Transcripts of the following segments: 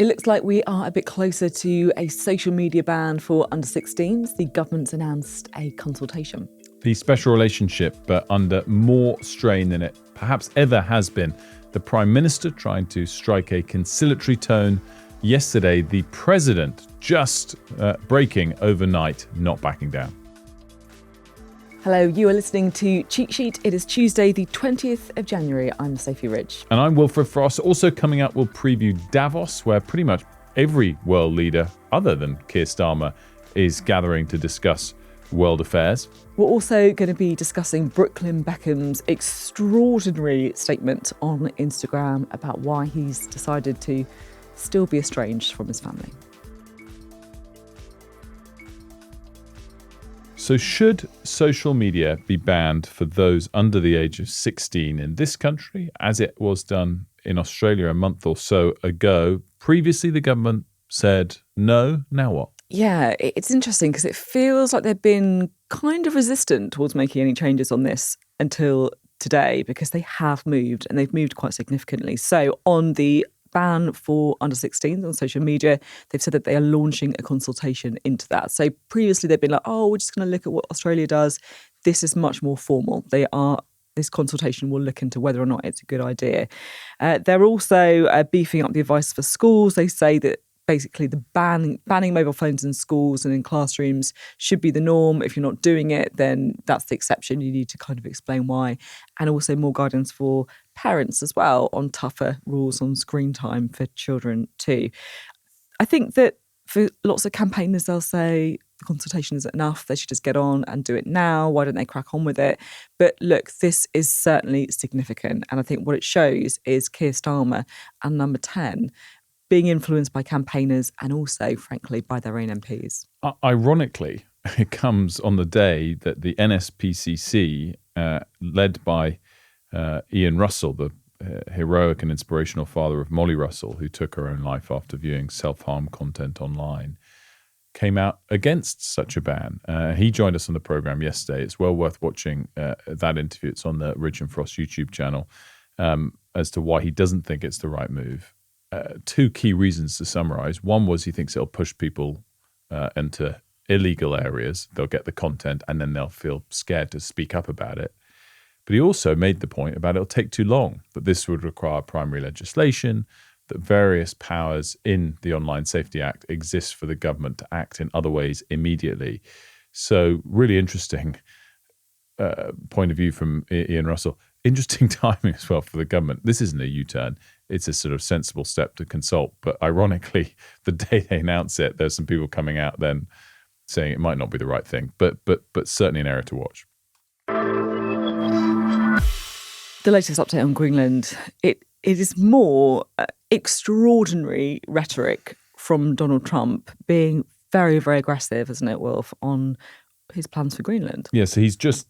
It looks like we are a bit closer to a social media ban for under 16s. The government's announced a consultation. The special relationship, but under more strain than it perhaps ever has been. The Prime Minister trying to strike a conciliatory tone. Yesterday, the President just breaking overnight, not backing down. Hello, you are listening to Cheat Sheet. It is Tuesday, the 20th of January. I'm Sophy Ridge. And I'm Wilfred Frost. Also coming up, we'll preview Davos, where pretty much every world leader, other than Keir Starmer, is gathering to discuss world affairs. We're also going to be discussing Brooklyn Beckham's extraordinary statement on Instagram about why he's decided to still be estranged from his family. So should social media be banned for those under the age of 16 in this country, as it was done in Australia a month or so ago? Previously, the government said no. Now what? Yeah, it's interesting because it feels like they've been kind of resistant towards making any changes on this until today, because they have moved, and they've moved quite significantly. So on the ban for under 16s on social media, they've said that they are launching a consultation into that. So previously they've been like, we're just going to look at what Australia does. This is much more formal. This consultation will look into whether or not it's a good idea. They're also beefing up the advice for schools. They say that basically the banning mobile phones in schools and in classrooms should be the norm. If you're not doing it, then that's the exception. You need to kind of explain why. And also more guidance for parents as well on tougher rules on screen time for children too. I think that for lots of campaigners, they'll say the consultation isn't enough. They should just get on and do it now. Why don't they crack on with it? But look, this is certainly significant. And I think what it shows is Keir Starmer and Number 10 being influenced by campaigners and also, frankly, by their own MPs. Ironically, it comes on the day that the NSPCC, led by Ian Russell, the heroic and inspirational father of Molly Russell, who took her own life after viewing self-harm content online, came out against such a ban. He joined us on the programme yesterday. It's well worth watching that interview. It's on the RidgeandFrost YouTube channel, as to why he doesn't think it's the right move. Two key reasons to summarise. One was he thinks it'll push people into illegal areas. They'll get the content and then they'll feel scared to speak up about it. But he also made the point about it'll take too long, that this would require primary legislation, that various powers in the Online Safety Act exist for the government to act in other ways immediately. So really interesting point of view from Ian Russell. Interesting timing as well for the government. This isn't a U-turn. It's a sort of sensible step to consult. But ironically, the day they announce it, there's some people coming out then saying it might not be the right thing, but certainly an area to watch. The latest update on Greenland, it is more extraordinary rhetoric from Donald Trump being very, very aggressive, isn't it, Wilf, on his plans for Greenland. Yeah, so he's just,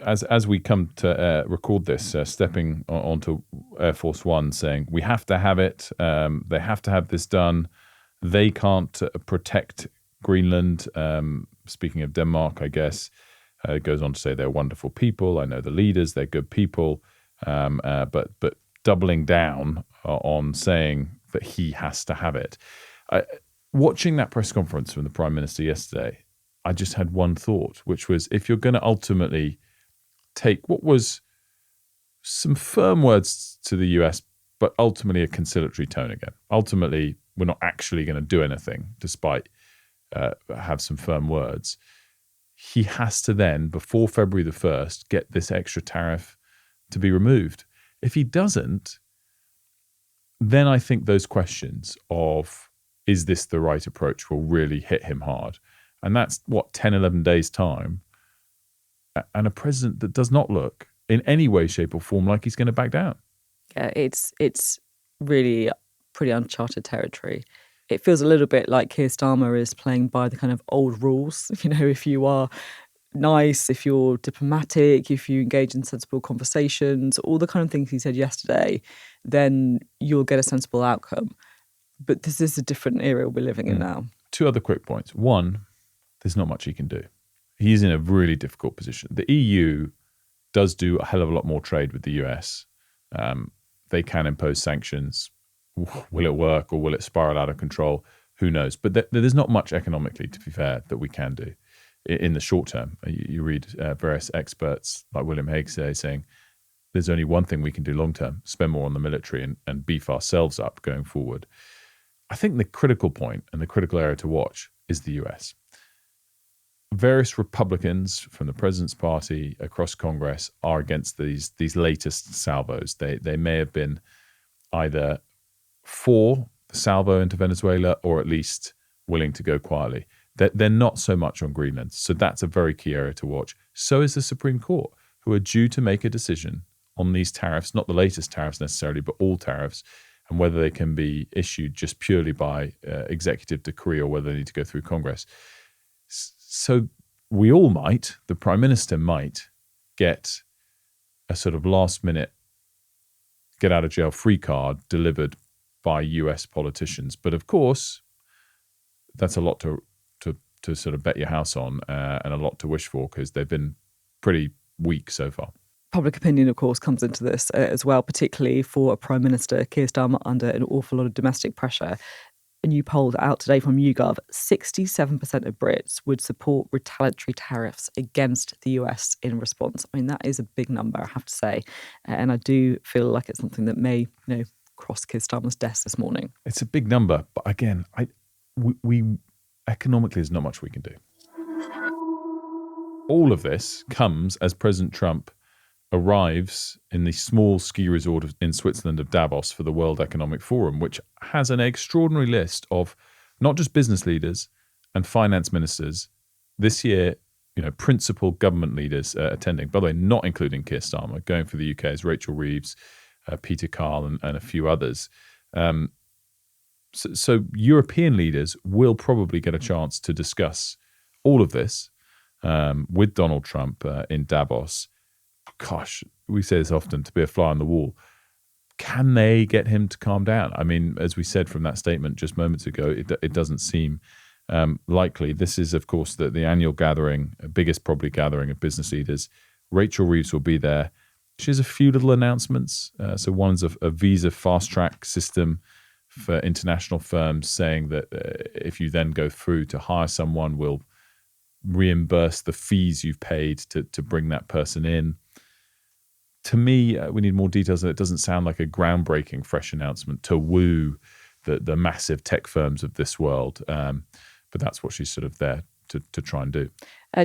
as we come to record this, stepping onto Air Force One, saying, we have to have it, they have to have this done, they can't protect Greenland. Speaking of Denmark, I guess, it goes on to say they're wonderful people, I know the leaders, they're good people, but doubling down on saying that he has to have it. Watching that press conference from the Prime Minister yesterday, I just had one thought, which was, if you're going to ultimately take what was some firm words to the US, but ultimately a conciliatory tone again. Ultimately, we're not actually going to do anything, despite have some firm words. He has to then, before February the 1st, get this extra tariff to be removed. If he doesn't, then I think those questions of, is this the right approach, will really hit him hard. And that's, 10, 11 days' time. And a president that does not look in any way, shape or form like he's going to back down. Yeah, it's really pretty uncharted territory. It feels a little bit like Keir Starmer is playing by the kind of old rules. You know, if you are nice, if you're diplomatic, if you engage in sensible conversations, all the kind of things he said yesterday, then you'll get a sensible outcome. But this is a different era we're living in now. Two other quick points. One, there's not much he can do. He's in a really difficult position. The EU does do a hell of a lot more trade with the US. They can impose sanctions Will it work or will it spiral out of control? Who knows? But there's not much economically, to be fair, that we can do in the short term. You read various experts like William Hague saying there's only one thing we can do long term: spend more on the military and beef ourselves up going forward. I think the critical point and the critical area to watch is the US. Various Republicans from the president's party across Congress are against these latest salvos. They may have been either for the salvo into Venezuela or at least willing to go quietly. They're not so much on Greenland. So that's a very key area to watch. So is the Supreme Court, who are due to make a decision on these tariffs, not the latest tariffs necessarily, but all tariffs, and whether they can be issued just purely by executive decree or whether they need to go through Congress. So we all might, the Prime Minister might, get a sort of last-minute get-out-of-jail-free card delivered by US politicians. But of course, that's a lot to sort of bet your house on and a lot to wish for, because they've been pretty weak so far. Public opinion, of course, comes into this as well, particularly for a Prime Minister, Keir Starmer, under an awful lot of domestic pressure. A new poll out today from YouGov, 67% of Brits would support retaliatory tariffs against the US in response. I mean, that is a big number, I have to say. And I do feel like it's something that may, cross Keir Starmer's desk this morning. It's a big number, but again, we economically, there's not much we can do. All of this comes as President Trump arrives in the small ski resort in Switzerland of Davos for the World Economic Forum, which has an extraordinary list of not just business leaders and finance ministers. This year, principal government leaders attending, by the way, not including Keir Starmer. Going for the UK is Rachel Reeves, Peter Carl, and a few others. So European leaders will probably get a chance to discuss all of this with Donald Trump in Davos. Gosh, we say this often, to be a fly on the wall. Can they get him to calm down? I mean, as we said from that statement just moments ago, it doesn't seem likely. This is, of course, the annual gathering, biggest probably gathering of business leaders. Rachel Reeves will be there. She has a few little announcements. So one's a visa fast-track system for international firms, saying that if you then go through to hire someone, we'll reimburse the fees you've paid to bring that person in. To me, we need more details, and it doesn't sound like a groundbreaking fresh announcement to woo the massive tech firms of this world. But that's what she's sort of there to try and do.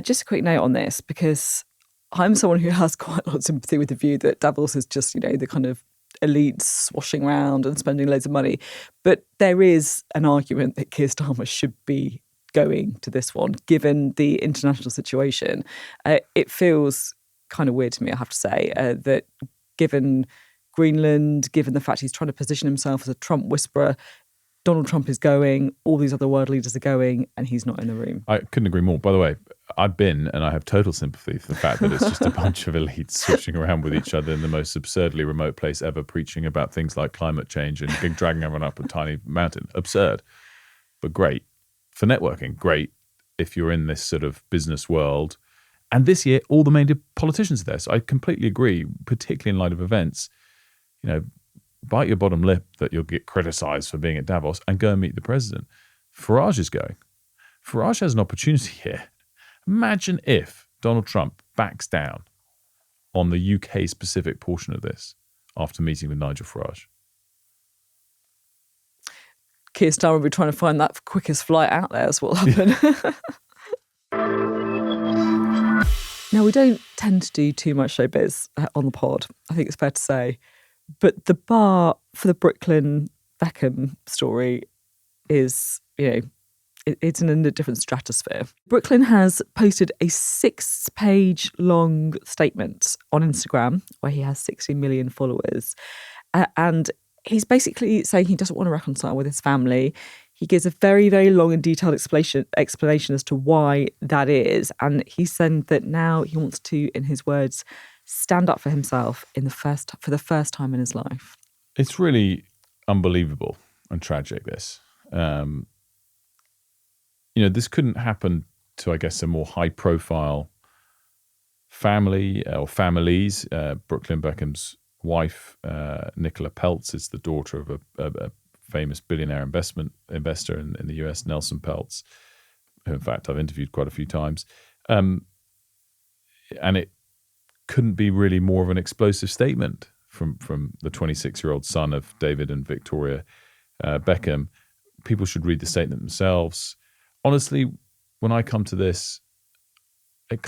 Just a quick note on this, because I'm someone who has quite a lot of sympathy with the view that Davos is just, the kind of elites swashing around and spending loads of money. But there is an argument that Keir Starmer should be going to this one, given the international situation. It feels kind of weird to me, I have to say, that given Greenland, given the fact he's trying to position himself as a Trump whisperer, Donald Trump is going, all these other world leaders are going, and he's not in the room. I couldn't agree more. By the way, I've been, and I have total sympathy for the fact that it's just a bunch of elites switching around with each other in the most absurdly remote place ever, preaching about things like climate change and dragging everyone up a tiny mountain. Absurd, but great. For networking, great if you're in this sort of business world. And this year, all the main politicians are there. So I completely agree, particularly in light of events. Bite your bottom lip that you'll get criticised for being at Davos and go and meet the president. Farage is going. Farage has an opportunity here. Imagine if Donald Trump backs down on the UK-specific portion of this after meeting with Nigel Farage. Keir Starmer will be trying to find that quickest flight out there. That's what will happen. Now, we don't tend to do too much showbiz on the pod, I think it's fair to say. But the bar for the Brooklyn Beckham story is, it's in a different stratosphere. Brooklyn has posted a 6-page long statement on Instagram where he has 60 million followers. And he's basically saying he doesn't want to reconcile with his family. He gives a very, very long and detailed explanation as to why that is. And he said that now he wants to, in his words, stand up for himself for the first time in his life. It's really unbelievable and tragic, this. This couldn't happen to, I guess, a more high-profile family or families. Brooklyn Beckham's wife, Nicola Peltz, is the daughter of famous billionaire investor in the US, Nelson Peltz, who in fact I've interviewed quite a few times. And it couldn't be really more of an explosive statement from the 26-year-old son of David and Victoria Beckham. People should read the statement themselves. Honestly, when I come to this, it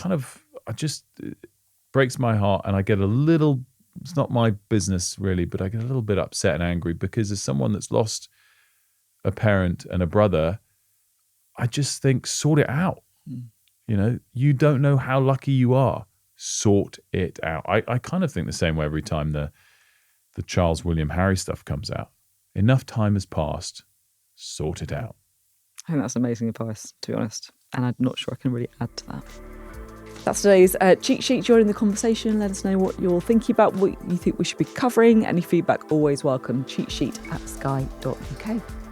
breaks my heart, and I get a little, it's not my business really, but I get a little bit upset and angry because as someone that's lost a parent and a brother, I just think, sort it out. You don't know how lucky you are. Sort it out. I kind of think the same way every time the Charles, William, Harry stuff comes out. Enough time has passed. Sort it out. I think that's amazing advice, to be honest. And I'm not sure I can really add to that. That's today's cheat sheet. Join in the conversation. Let us know what you're thinking about, what you think we should be covering. Any feedback, always welcome. cheatsheet@sky.uk.